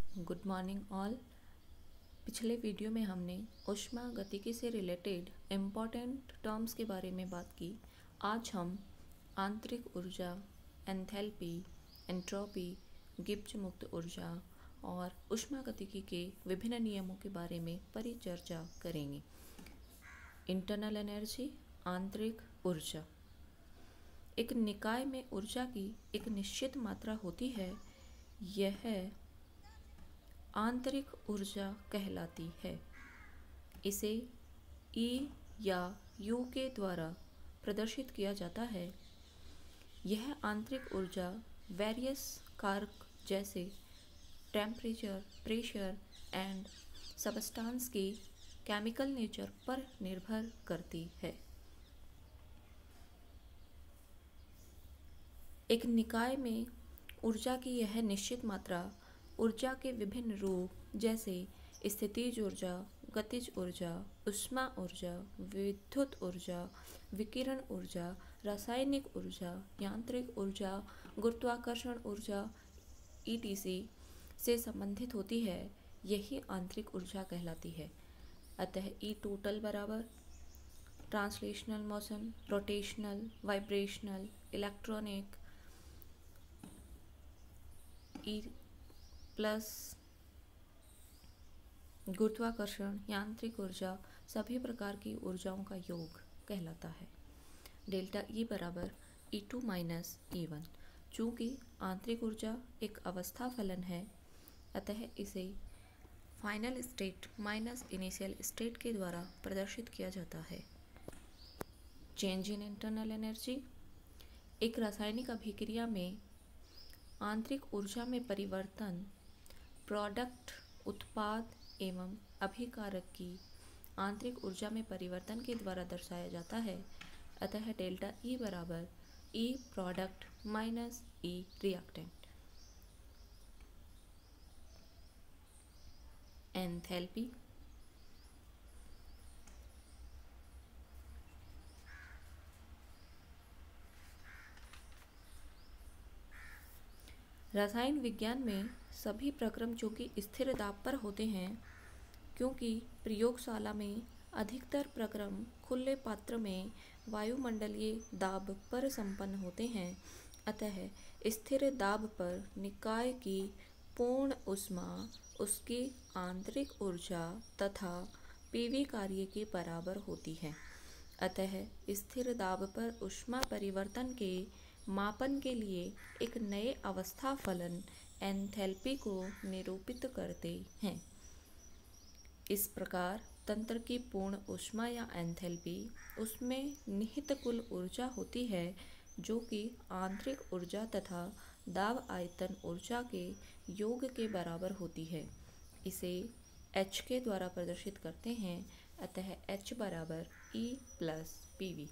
Good morning all. पिछले video में हमने ऊष्मागतिकी से रिलेटेड इम्पॉर्टेंट टर्म्स के बारे में बात की। आज हम आंतरिक ऊर्जा, एंथैल्पी, एंट्रोपी, गिब्स मुक्त ऊर्जा और ऊष्मागतिकी के विभिन्न नियमों के बारे में परिचर्चा करेंगे। इंटरनल एनर्जी, आंतरिक ऊर्जा। एक निकाय में ऊर्जा की एक निश्चित मात्रा होती है। यह आंतरिक ऊर्जा कहलाती है। इसे E या U के द्वारा प्रदर्शित किया जाता है। यह आंतरिक ऊर्जा वेरियस कारक जैसे टेम्परेचर, प्रेशर एंड सबस्टांस की केमिकल नेचर पर निर्भर करती है। एक निकाय में ऊर्जा की यह निश्चित मात्रा ऊर्जा के विभिन्न रूप जैसे स्थितिज ऊर्जा, गतिज ऊर्जा, ऊष्मा ऊर्जा, विद्युत ऊर्जा, विकिरण ऊर्जा, रासायनिक ऊर्जा, यांत्रिक ऊर्जा, गुरुत्वाकर्षण ऊर्जा etc. से संबंधित होती है। यही आंतरिक ऊर्जा कहलाती है। अतः E टोटल बराबर translational motion, rotational, vibrational, electronic E plus गुरुत्वाकर्षण, यांत्रिक ऊर्जा, सभी प्रकार की ऊर्जाओं का योग कहलाता है। डेल्टा E बराबर E2 माइनस E1। चूँकि आंतरिक ऊर्जा एक अवस्था फलन है, अतः इसे final state minus initial state के द्वारा प्रदर्शित किया जाता है। Change in internal energy. एक रासायनिक अभिक्रिया में आंतरिक ऊर्जा में परिवर्तन प्रोडक्ट, उत्पाद एवं अभिकारक की आंतरिक ऊर्जा में परिवर्तन के द्वारा दर्शाया जाता है। अतः डेल्टा E बराबर E product minus E reactant. Enthalpy. रसायन विज्ञान में सभी प्रक्रम जो कि स्थिर दाब पर होते हैं, क्योंकि प्रयोगशाला में अधिकतर प्रक्रम खुले पात्र में वायुमंडलीय दाब पर संपन्न होते हैं, अतः स्थिर दाब पर निकाय की पूर्ण ऊष्मा उसकी आंतरिक ऊर्जा तथा पीवी कार्य के बराबर होती है। अतः स्थिर दाब पर ऊष्मा परिवर्तन के मापन के लिए एक नए अवस्था फलन एंथैल्पी को निरूपित करते हैं। इस प्रकार तंत्र की पूर्ण ऊष्मा या एंथैल्पी उसमें निहित कुल ऊर्जा होती है, जो कि आंतरिक ऊर्जा तथा दाब आयतन ऊर्जा के योग के बराबर होती है। इसे H के द्वारा प्रदर्शित करते हैं। अतः H बराबर E plus PV,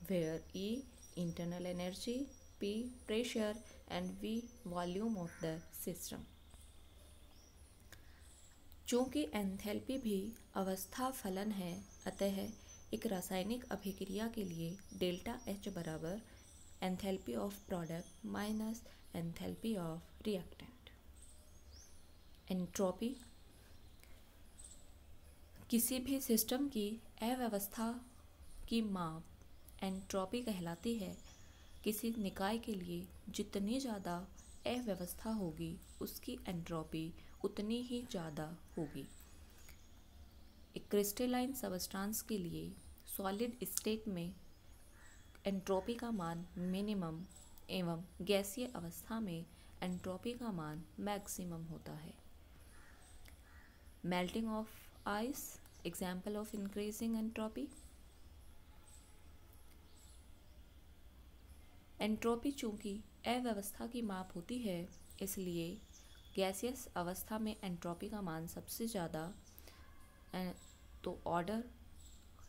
where E internal energy, P pressure and V volume of the system. चूँकि एंथैल्पी भी अवस्था फलन है, अतः एक रासायनिक अभिक्रिया के लिए डेल्टा H बराबर enthalpy of product minus enthalpy of reactant. Entropy. किसी भी सिस्टम की अव्यवस्था की माप एंट्रोपी कहलाती है। किसी निकाय के लिए जितनी ज़्यादा अव्यवस्था होगी, उसकी एंट्रोपी उतनी ही ज़्यादा होगी। एक क्रिस्टलाइन सबस्टांस के लिए सॉलिड स्टेट में एंट्रोपी का मान मिनिमम एवं गैसीय अवस्था में एंट्रोपी का मान मैक्सिमम होता है। Melting of ice, example of increasing entropy. Entropy चूँकि अव्यवस्था की माप होती है, इसलिए गैसियस अवस्था में एंट्रोपी का मान सबसे ज़्यादा, तो ऑर्डर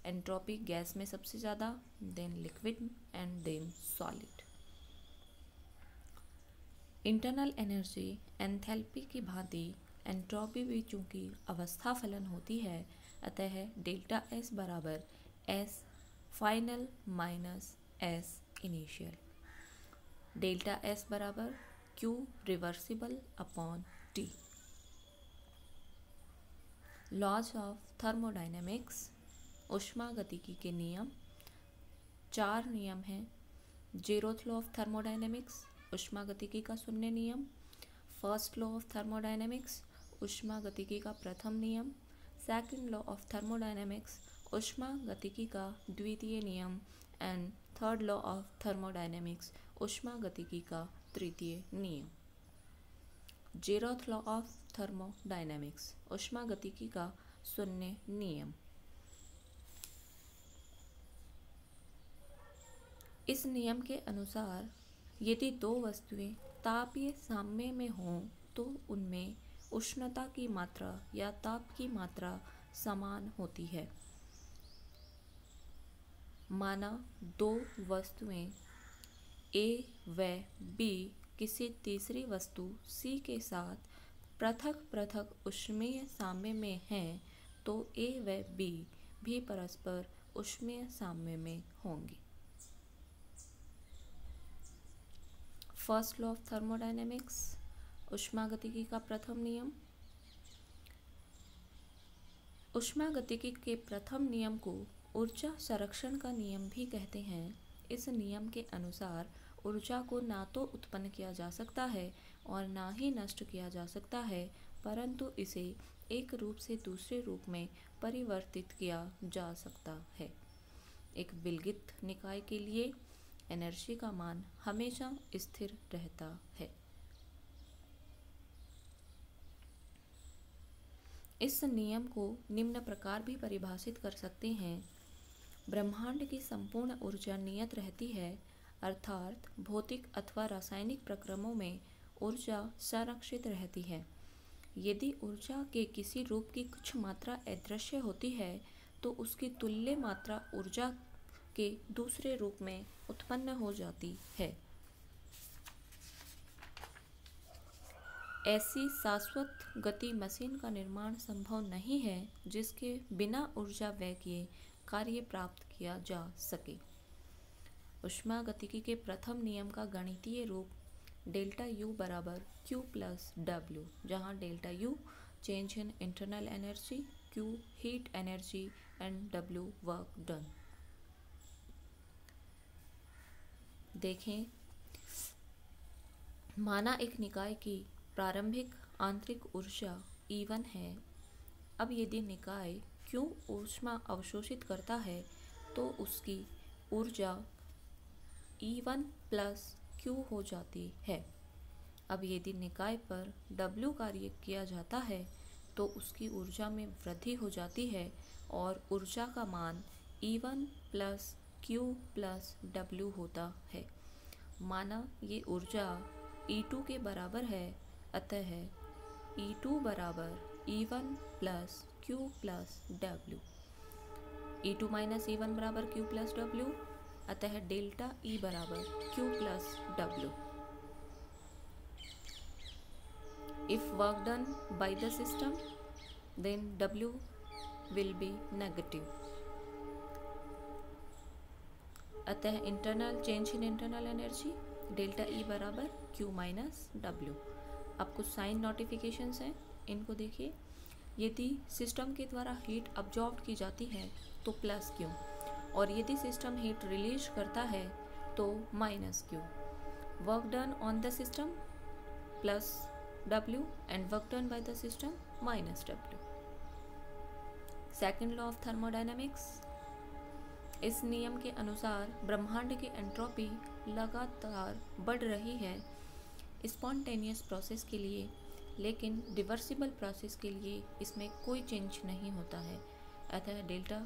एंट्रोपी गैस में सबसे ज़्यादा, then liquid and then solid. Internal energy enthalpy की भांति एंट्रोपी भी चूँकि अवस्था फलन होती है, अतः डेल्टा S बराबर S final minus S initial. Delta S बराबर Q reversible upon T। Laws of thermodynamics, ऊष्मागतिकी के नियम। 4 नियम हैं। जीरोथ लॉ ऑफ थर्मोडायनेमिक्स, ऊष्मागतिकी का शून्य नियम। फर्स्ट लॉ ऑफ थर्मोडायनेमिक्स, ऊष्मागतिकी का प्रथम नियम। सेकंड लॉ ऑफ थर्मोडायनेमिक्स, ऊष्मागतिकी का द्वितीय नियम। And third law of thermodynamics, ऊष्मागतिकी का तृतीय नियम। जीरोथ लॉ ऑफ थर्मोडायनेमिक्स, ऊष्मागतिकी का शून्य नियम। इस नियम के अनुसार यदि दो वस्तुएं तापीय साम्य में हों तो उनमें उष्णता की मात्रा या ताप की मात्रा समान होती है। माना दो वस्तुएं A व B किसी तीसरी वस्तु C के साथ पृथक पृथक ऊष्मीय साम्य में हैं तो A व B भी परस्पर ऊष्मीय साम्य में होंगे। फर्स्ट लॉ ऑफ थर्मोडायनेमिक्स, ऊष्मागतिकी का प्रथम नियम। ऊष्मागतिकी के प्रथम नियम को ऊर्जा संरक्षण का नियम भी कहते हैं। इस नियम के अनुसार ऊर्जा को ना तो उत्पन्न किया जा सकता है और ना ही नष्ट किया जा सकता है, परंतु इसे एक रूप से दूसरे रूप में परिवर्तित किया जा सकता है। एक विलगित निकाय के लिए एनर्जी का मान हमेशा स्थिर रहता है। इस नियम को निम्न प्रकार भी परिभाषित कर सकते हैं। ब्रह्मांड की संपूर्ण ऊर्जा नियत रहती है, अर्थात भौतिक अथवा रासायनिक प्रक्रमों में ऊर्जा संरक्षित रहती है। यदि ऊर्जा के किसी रूप की कुछ मात्रा अदृश्य होती है तो उसकी तुल्य मात्रा ऊर्जा के दूसरे रूप में उत्पन्न हो जाती है। ऐसी शाश्वत गति मशीन का निर्माण संभव नहीं है जिसके बिना ऊर्जा व्यय किए कार्य प्राप्त किया जा सके। ऊष्मागतिकी के प्रथम नियम का गणितीय रूप डेल्टा U बराबर Q प्लस W, जहाँ delta U change in internal energy, Q heat energy and W work done. देखें, माना एक निकाय की प्रारंभिक आंतरिक ऊर्जा E1 है। अब यदि निकाय Q ऊष्मा अवशोषित करता है तो उसकी ऊर्जा E1 प्लस Q हो जाती है। अब यदि निकाय पर W कार्य किया जाता है तो उसकी ऊर्जा में वृद्धि हो जाती है और ऊर्जा का मान E1 plus Q plus W होता है। माना ये ऊर्जा E2 के बराबर है, अतः E2 बराबर E1 plus Q plus W। E2 minus E1 बराबर Q प्लस W, अतः डेल्टा E बराबर Q plus W। If work done by the system, then W will be negative। अतः internal change in internal energy delta E बराबर Q minus W। अब कुछ sign notifications हैं, इनको देखिए। यदि सिस्टम के द्वारा हीट अब्जॉर्ब की जाती है तो प्लस Q, और यदि सिस्टम हीट रिलीज करता है तो minus Q। Work done on the system plus W and work done by the system minus W। Second law of thermodynamics, इस नियम के अनुसार ब्रह्मांड की एंट्रोपी लगातार बढ़ रही है स्पॉन्टेनियस प्रोसेस के लिए, लेकिन रिवर्सिबल प्रोसेस के लिए इसमें कोई चेंज नहीं होता है। अतः डेल्टा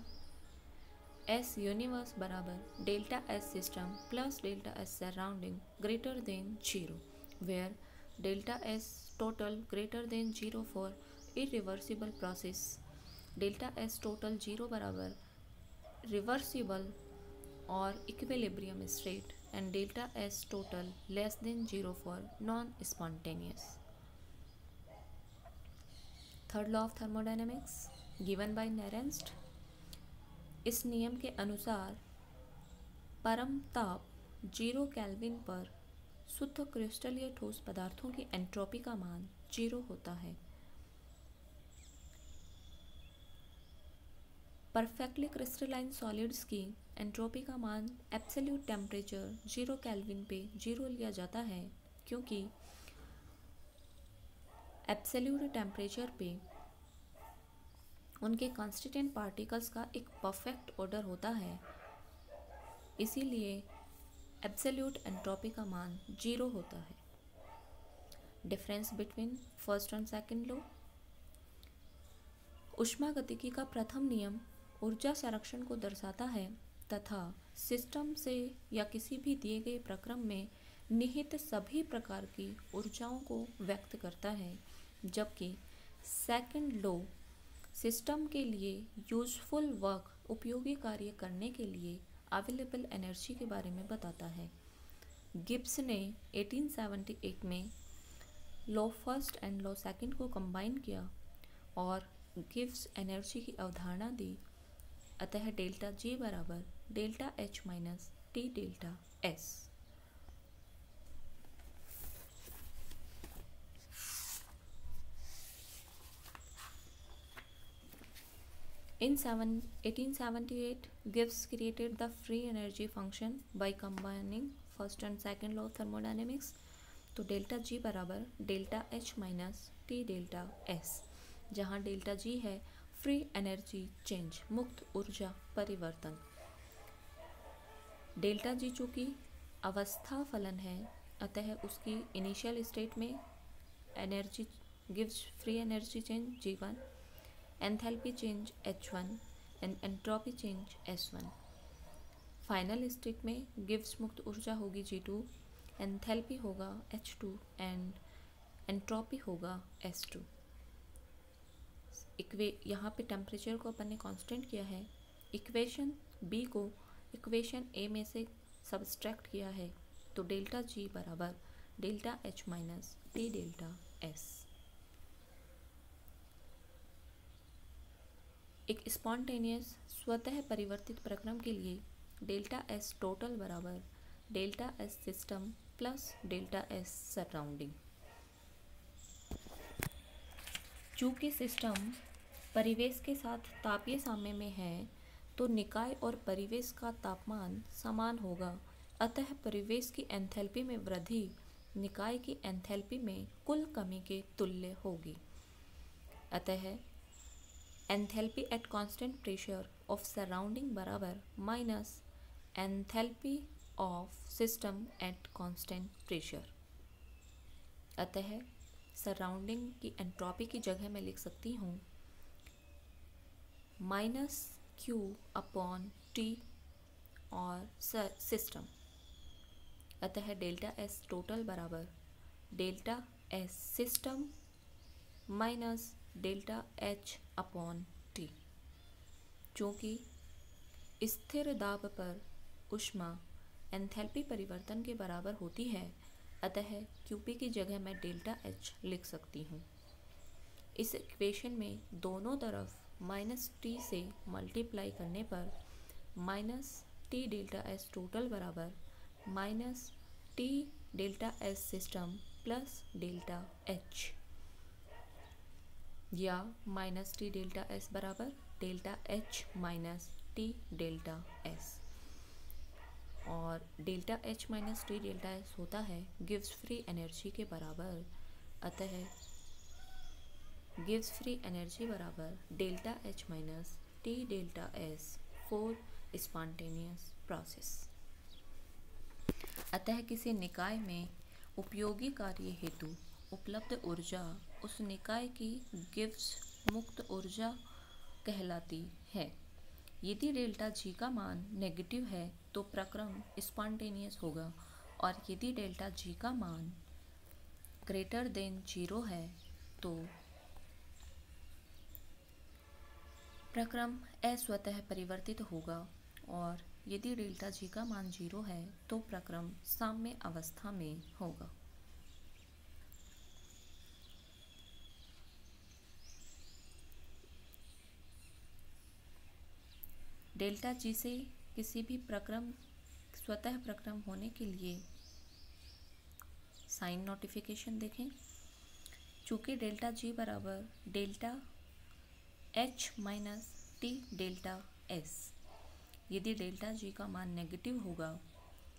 S यूनिवर्स बराबर delta S system plus delta S surrounding greater than 0, where delta S total greater than 0 for irreversible process. Delta S total 0 बराबर रिवर्सिबल और equilibrium state and delta S total less than 0 for non-spontaneous। Third law of thermodynamics given by Nernst, इस नियम के अनुसार परम ताप 0 kelvin पर शुद्ध क्रिस्टलीय ठोस पदार्थों की एंट्रोपी का मान 0 होता है। परफेक्टली क्रिस्टलाइन सॉलिड्स की एंट्रोपी का मान एब्सोल्यूट टेम्परेचर 0 केल्विन पे 0 लिया जाता है, क्योंकि एब्सोल्यूट टेम्परेचर पे उनके कॉन्स्टिट्यूएंट पार्टिकल्स का एक परफेक्ट ऑर्डर होता है, इसीलिए एब्सोल्यूट एंट्रोपी का मान 0 होता है। Difference between first and second law. ऊष्मागतिकी का प्रथम नियम ऊर्जा संरक्षण को दर्शाता है तथा सिस्टम से या किसी भी दिए गए प्रक्रम में निहित सभी प्रकार की ऊर्जाओं को व्यक्त करता है, जबकि सेकंड लॉ सिस्टम के लिए यूजफुल वर्क उपयोगी कार्य करने के लिए अवेलेबल एनर्जी के बारे में बताता है। गिब्स ने 1878 में law first and law second को कंबाइन किया और गिब्स एनर्जी की अवधारणा दी। अतः डेल्टा जी बराबर delta H minus T delta S. In 1878, Gibbs created the free energy function by combining first and second law of thermodynamics. तो delta G बराबर delta H minus T delta S, जहाँ delta G है free energy change, मुक्त ऊर्जा परिवर्तन। Delta G चूँकि अवस्था फलन है, अतः उसकी इनिशियल स्टेट में energy gives free energy change G1, enthalpy change H1 and entropy change S1। Final state में गिव्स मुक्त ऊर्जा होगी G2, एंथैल्पी होगा H2 एंड एंट्रोपी होगा S2। यहाँ पे टेम्परेचर को अपन ने कांस्टेंट किया है, इक्वेशन बी को इक्वेशन ए में से सब्सट्रैक्ट किया है, तो डेल्टा जी बराबर delta H minus T delta S. एक स्पॉन्टेनियस स्वतः परिवर्तित प्रक्रम के लिए डेल्टा एस टोटल बराबर delta S system plus delta S surrounding. चूँकि सिस्टम परिवेश के साथ तापीय साम्य में है, तो निकाय और परिवेश का तापमान समान होगा, अतः परिवेश की एंथैल्पी में वृद्धि निकाय की एंथैल्पी में कुल कमी के तुल्य होगी। अतः enthalpy at constant pressure of surrounding बराबर minus enthalpy of system at constant pressure. अतः सराउंडिंग की एंट्रोपी की जगह मैं लिख सकती हूँ माइनस क्यू अपॉन टी और सिस्टम। अतः डेल्टा एस टोटल बराबर delta S system minus delta H upon T. चूँकि स्थिर दाब पर ऊष्मा एंथैल्पी परिवर्तन के बराबर होती है, अतः क्यूपी की जगह मैं डेल्टा एच लिख सकती हूँ। इस इक्वेशन में दोनों तरफ माइनस टी से मल्टीप्लाई करने पर minus T delta S total बराबर minus T delta S system plus delta H, या माइनस टी डेल्टा एस बराबर delta H minus T delta S. और delta H minus T delta S होता है गिव्स फ्री एनर्जी के बराबर, अतः गिव्स फ्री एनर्जी बराबर delta H minus T delta S for spontaneous process. अतः किसी निकाय में उपयोगी कार्य हेतु उपलब्ध ऊर्जा उस निकाय की गिव्स मुक्त ऊर्जा कहलाती है। यदि डेल्टा जी का मान नेगेटिव है तो प्रक्रम स्पॉन्टेनियस होगा, और यदि डेल्टा जी का मान ग्रेटर देन 0 है तो प्रक्रम अस्वतः परिवर्तित होगा, और यदि डेल्टा जी का मान 0 है तो प्रक्रम साम्य अवस्था में होगा। डेल्टा जी से किसी भी प्रक्रम स्वतः प्रक्रम होने के लिए साइन नोटिफिकेशन देखें। चूँकि डेल्टा जी बराबर delta H minus T delta S. यदि डेल्टा जी का मान नेगेटिव होगा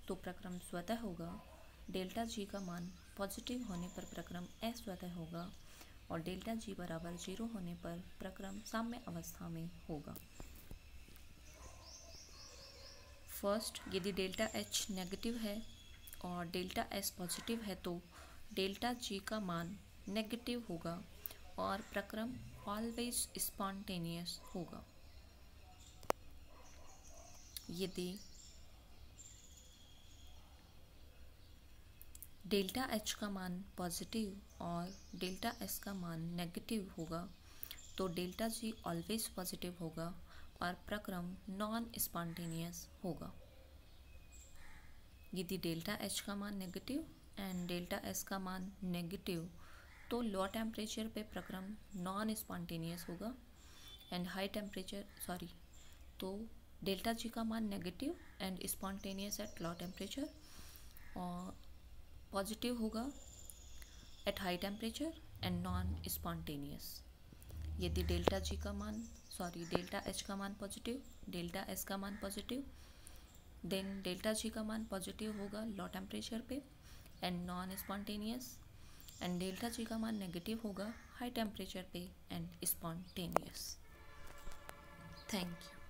तो प्रक्रम स्वतः होगा, डेल्टा जी का मान पॉजिटिव होने पर प्रक्रम अस्वतः होगा और डेल्टा जी बराबर 0 होने पर प्रक्रम साम्य अवस्था में होगा। फर्स्ट, यदि डेल्टा एच नेगेटिव है और डेल्टा एस पॉजिटिव है तो डेल्टा जी का मान नेगेटिव होगा और प्रक्रम ऑलवेज स्पॉन्टेनियस होगा। यदि डेल्टा एच का मान पॉजिटिव और डेल्टा एस का मान नेगेटिव होगा तो डेल्टा जी ऑलवेज पॉजिटिव होगा और प्रक्रम नॉन स्पॉन्टेनियस होगा। यदि डेल्टा एच का मान नेगेटिव एंड डेल्टा एस का मान नेगेटिव तो लो टेम्परेचर पे प्रक्रम नॉन स्पॉन्टेनियस होगा एंड हाई टेम्परेचर तो डेल्टा जी का मान negative and spontaneous at low temperature और पॉजिटिव होगा at high temperature and non spontaneous. यदि डेल्टा एच का मान पॉजिटिव, डेल्टा एस का मान पॉजिटिव, देन डेल्टा जी का मान पॉजिटिव होगा लो टेम्परेचर पे and non spontaneous and delta G का मान नेगेटिव होगा हाई टेम्परेचर पे एंड स्पॉन्टेनियस। Thank you.